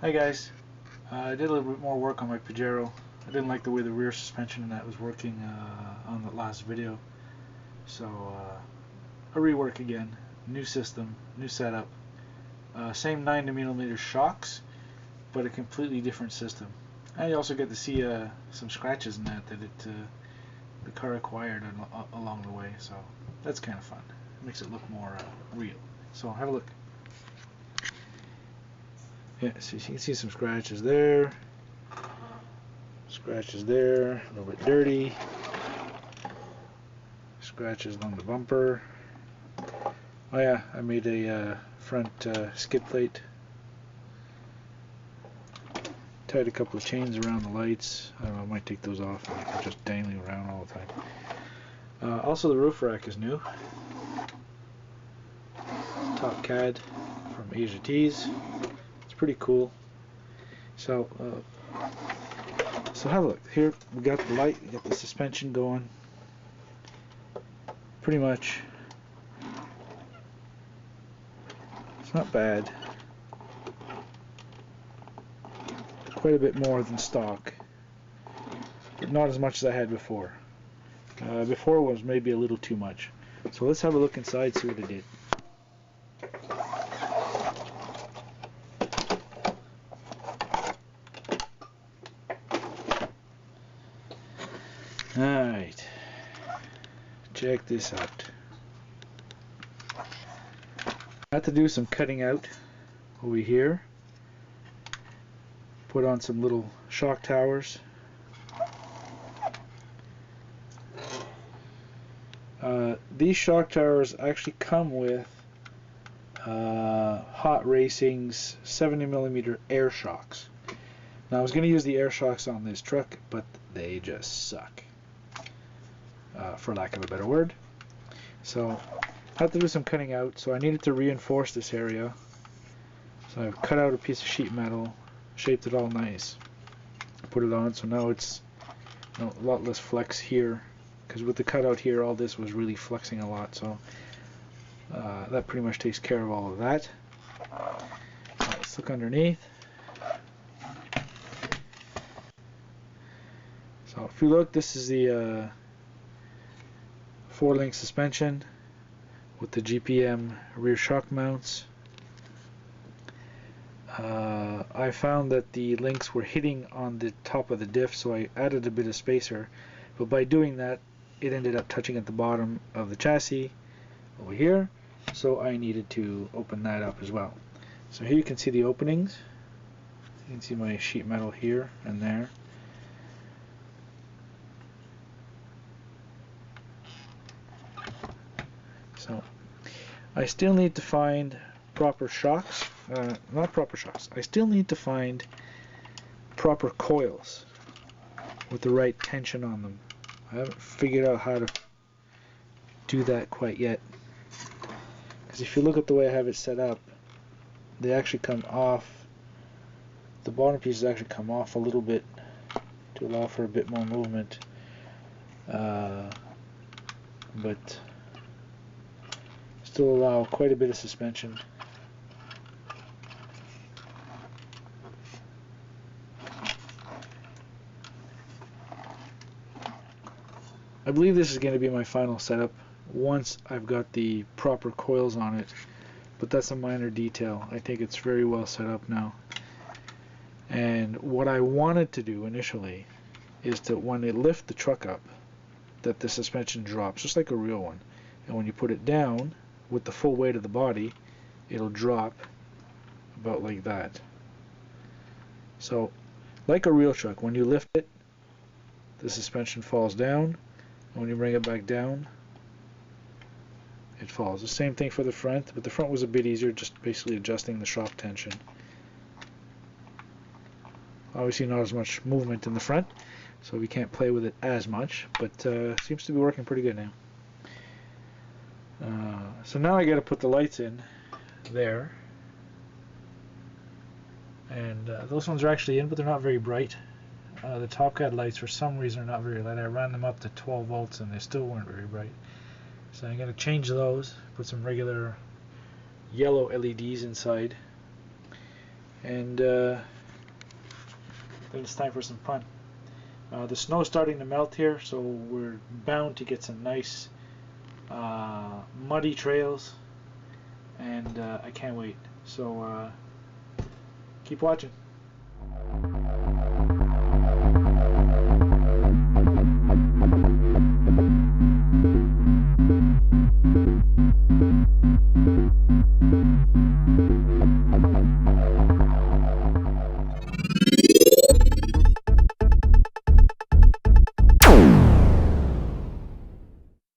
Hi guys, I did a little bit more work on my Pajero. I didn't like the way the rear suspension and that was working on the last video, so a rework again, new system, new setup, same 9mm shocks, but a completely different system. And you also get to see some scratches in that the car acquired along the way, so that's kind of fun. It makes it look more real. So have a look. Yeah, so you can see some scratches there, scratches there, a little bit dirty, scratches along the bumper. Oh yeah, I made a front skid plate, tied a couple of chains around the lights. I don't know, I might take those off, they're just dangling around all the time. Also the roof rack is new, top CAD from Asia Tees. Pretty cool. So have a look. Here we got the light, we got the suspension going. Pretty much. It's not bad. It's quite a bit more than stock, but not as much as I had before. Before was maybe a little too much. So let's have a look inside, see what I did. Alright, check this out. I had to do some cutting out over here, put on some little shock towers. These shock towers actually come with Hot Racing's 70mm air shocks. Now I was going to use the air shocks on this truck, but they just suck. For lack of a better word. So I had to do some cutting out, so I needed to reinforce this area. So I've cut out a piece of sheet metal, shaped it all nice, put it on, so now it's a lot less flex here, because with the cutout here all this was really flexing a lot, so that pretty much takes care of all of that. Let's look underneath. So if you look, this is the 4-link suspension with the GPM rear shock mounts. I found that the links were hitting on the top of the diff, so I added a bit of spacer, but by doing that it ended up touching at the bottom of the chassis over here, so I needed to open that up as well. So here you can see the openings. You can see my sheet metal here and there. So I still need to find proper shocks, not proper shocks, I still need to find proper coils with the right tension on them. I haven't figured out how to do that quite yet, because if you look at the way I have it set up, they actually come off, the bottom pieces actually come off a little bit to allow for a bit more movement, but still allow quite a bit of suspension. I believe this is going to be my final setup once I've got the proper coils on it, but that's a minor detail. I think it's very well set up now. And what I wanted to do initially is to, when they lift the truck up, that the suspension drops just like a real one, and when you put it down with the full weight of the body, it'll drop about like that. So like a real truck, when you lift it, the suspension falls down, and when you bring it back down, it falls. The same thing for the front, but the front was a bit easier, just basically adjusting the shock tension. Obviously not as much movement in the front, so we can't play with it as much, but seems to be working pretty good now. So now I got to put the lights in there, and those ones are actually in, but they're not very bright. The Top Cat lights for some reason are not very light. I ran them up to 12 volts and they still weren't very bright. So I'm going to change those, put some regular yellow LEDs inside, and then it's time for some fun. The snow's starting to melt here, so we're bound to get some nice muddy trails, and I can't wait. So keep watching.